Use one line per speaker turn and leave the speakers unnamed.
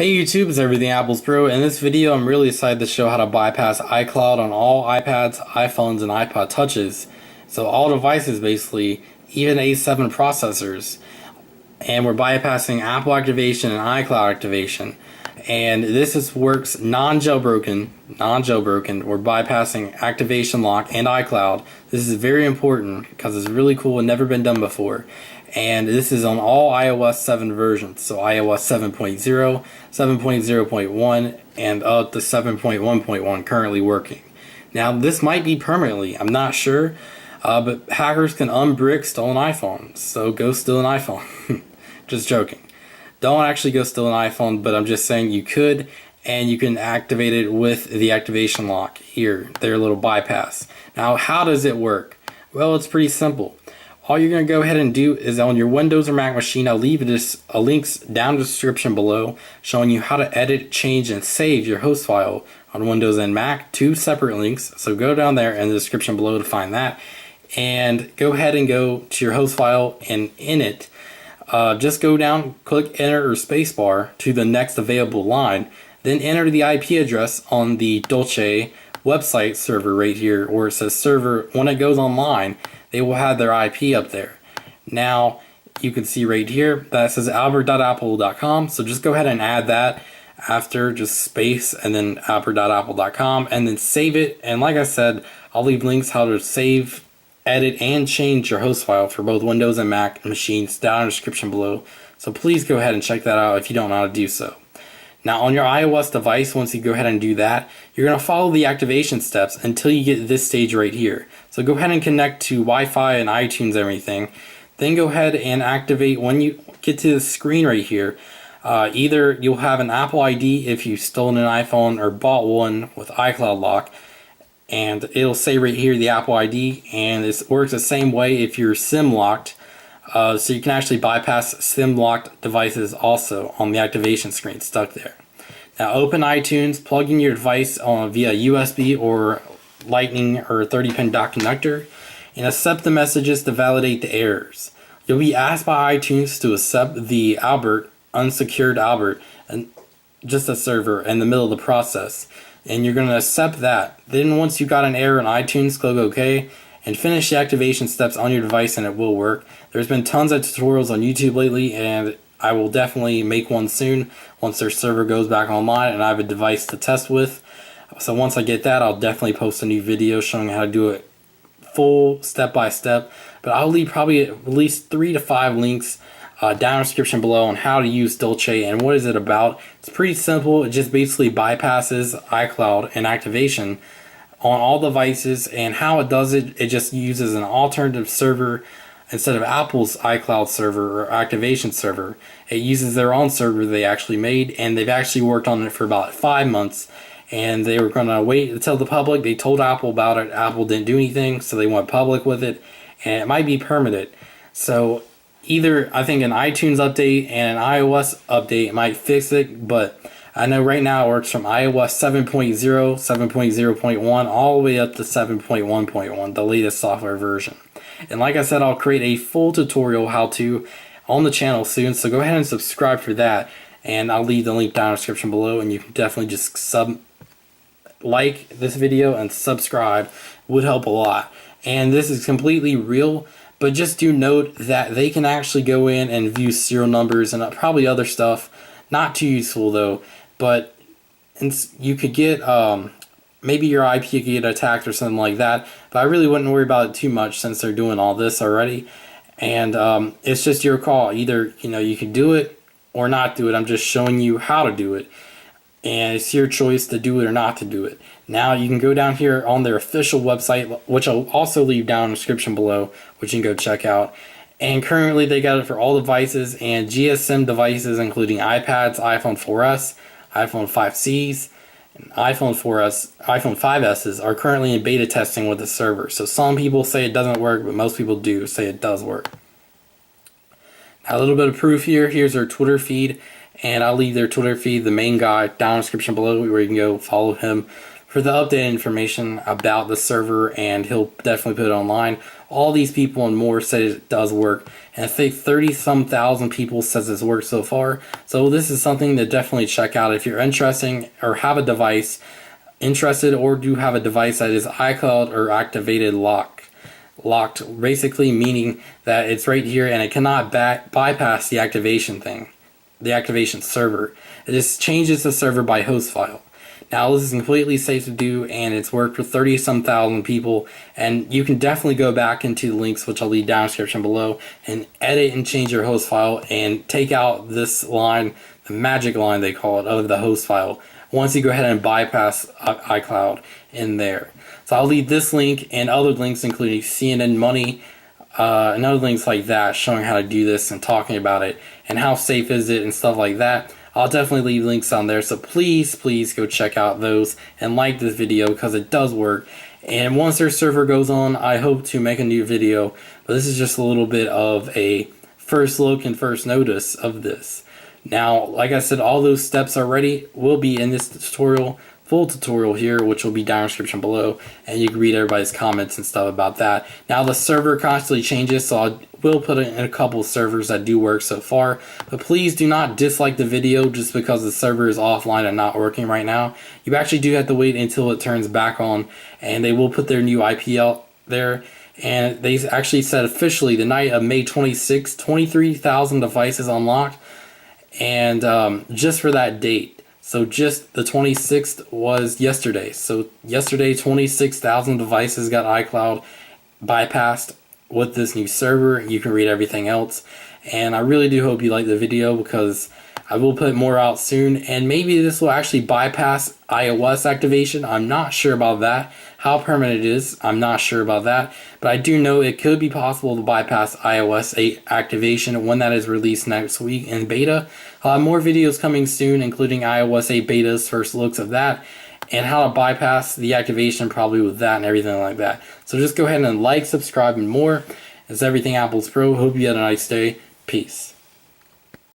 Hey YouTube, it's Everything Apples Pro. In this video, I'm really excited to show how to bypass iCloud on all iPads, iPhones, and iPod Touches. So all devices basically, even A7 processors. And we're bypassing Apple activation and iCloud activation. And works non-jailbroken. We're bypassing activation lock and iCloud. This is very important because it's really cool and never been done before. And this is on all iOS 7 versions, so iOS 7.0, 7.0.1, and up to 7.1.1 currently working. Now this might be permanently, I'm not sure, but hackers can unbrick stolen iPhones, so go steal an iPhone. Just joking. Don't actually go steal an iPhone, but I'm just saying you could, and you can activate it with the activation lock here, their little bypass. Now how does it work? Well, it's pretty simple. All you're going to go ahead and do is on your Windows or Mac machine, I'll leave links down in the description below showing you how to edit, change, and save your host file on Windows and Mac. 2 separate links, so go down there in the description below to find that. And go ahead and go to your host file, and in it, just go down, click enter or spacebar to the next available line, then enter the IP address on the Dolce website server right here where it says server. When it goes online, they will have their IP up there. Now you can see right here that says albert.apple.com, so just go ahead and add that after, just space and then albert.apple.com, and then save it. And like I said, I'll leave links how to save, edit, and change your host file for both Windows and Mac machines down in the description below, so please go ahead and check that out if you don't know how to do so. Now on your iOS device, once you go ahead and do that, you're going to follow the activation steps until you get this stage right here. So go ahead and connect to Wi-Fi and iTunes and everything. Then go ahead and activate when you get to the screen right here. Either you'll have an Apple ID if you've stolen an iPhone or bought one with iCloud lock. And it'll say right here the Apple ID, and it works the same way if you're SIM locked. So you can actually bypass SIM locked devices also on the activation screen stuck there. Now open iTunes, plug in your device via USB or Lightning or 30-pin dock connector, and accept the messages to validate the errors. You'll be asked by iTunes to accept the unsecured Albert, and just a server in the middle of the process. And you're going to accept that. Then once you got an error in iTunes, click OK and finish the activation steps on your device, and it will work. There's been tons of tutorials on YouTube lately, and I will definitely make one soon once their server goes back online and I have a device to test with. So once I get that, I'll definitely post a new video showing how to do it full step by step. But I'll leave probably at least 3 to 5 links down in the description below on how to use Dolce and what is it about. It's pretty simple. It just basically bypasses iCloud and activation on all devices, and how it does it, it just uses an alternative server instead of Apple's iCloud server or activation server. It uses their own server they actually made, and they've actually worked on it for about 5 months, and they were going to wait to tell the public. They told Apple about it. Apple didn't do anything, so they went public with it, and it might be permanent. So either I think an iTunes update and an iOS update might fix it, but I know right now it works from iOS 7.0, 7.0.1, all the way up to 7.1.1, the latest software version. And like I said, I'll create a full tutorial how to on the channel soon, so go ahead and subscribe for that. And I'll leave the link down in the description below, and you can definitely just like this video and subscribe. Would help a lot. And this is completely real, but just do note that they can actually go in and view serial numbers and probably other stuff. Not too useful though, but you could get maybe your IP could get attacked or something like that, but I really wouldn't worry about it too much since they're doing all this already. And it's just your call. Either you can do it or not do it. I'm just showing you how to do it, and it's your choice to do it or not to do it. Now you can go down here on their official website, which I'll also leave down in the description below, which you can go check out. And currently they got it for all devices and GSM devices, including iPads, iPhone 4S, iPhone 5Cs, and iPhone 5Ss are currently in beta testing with the server. So some people say it doesn't work, but most people do say it does work. Now a little bit of proof here. Here's their Twitter feed, and I'll leave their Twitter feed, the main guy, down in the description below where you can go follow him for the updated information about the server, and he'll definitely put it online. All these people and more said it does work, and I think 30-some thousand people says it's worked so far. So this is something to definitely check out if you're interested or have a device interested, or do have a device that is iCloud or activated locked, basically meaning that it's right here and it cannot bypass the activation server. It just changes the server by host file. Now this is completely safe to do, and it's worked for 30-some thousand people, and you can definitely go back into the links, which I'll leave down in the description below, and edit and change your host file and take out this line, the magic line they call it, of the host file, once you go ahead and bypass iCloud in there. So I'll leave this link and other links including CNN Money and other links like that showing how to do this and talking about it and how safe is it and stuff like that. I'll definitely leave links on there, so please go check out those and like this video because it does work. And once their server goes on, I hope to make a new video, but this is just a little bit of a first look and first notice of this. Now, like I said, all those steps already will be in this tutorial, full tutorial here, which will be down in the description below, and you can read everybody's comments and stuff about that. Now the server constantly changes, so I will put it in a couple of servers that do work so far, but please do not dislike the video just because the server is offline and not working right now. You actually do have to wait until it turns back on, and they will put their new IP out there. And they actually said officially the night of May 26th, 23,000 devices unlocked, and just for that date. So just the 26th was yesterday. So yesterday, 26,000 devices got iCloud bypassed with this new server. You can read everything else. And I really do hope you like the video because I will put more out soon. And maybe this will actually bypass iOS activation. I'm not sure about that. How permanent it is, I'm not sure about that. But I do know it could be possible to bypass iOS 8 activation when that is released next week in beta. I'll have more videos coming soon, including iOS 8 betas, first looks of that, and how to bypass the activation probably with that and everything like that. So just go ahead and like, subscribe, and more. It's Everything Apples Pro. Hope you had a nice day. Peace.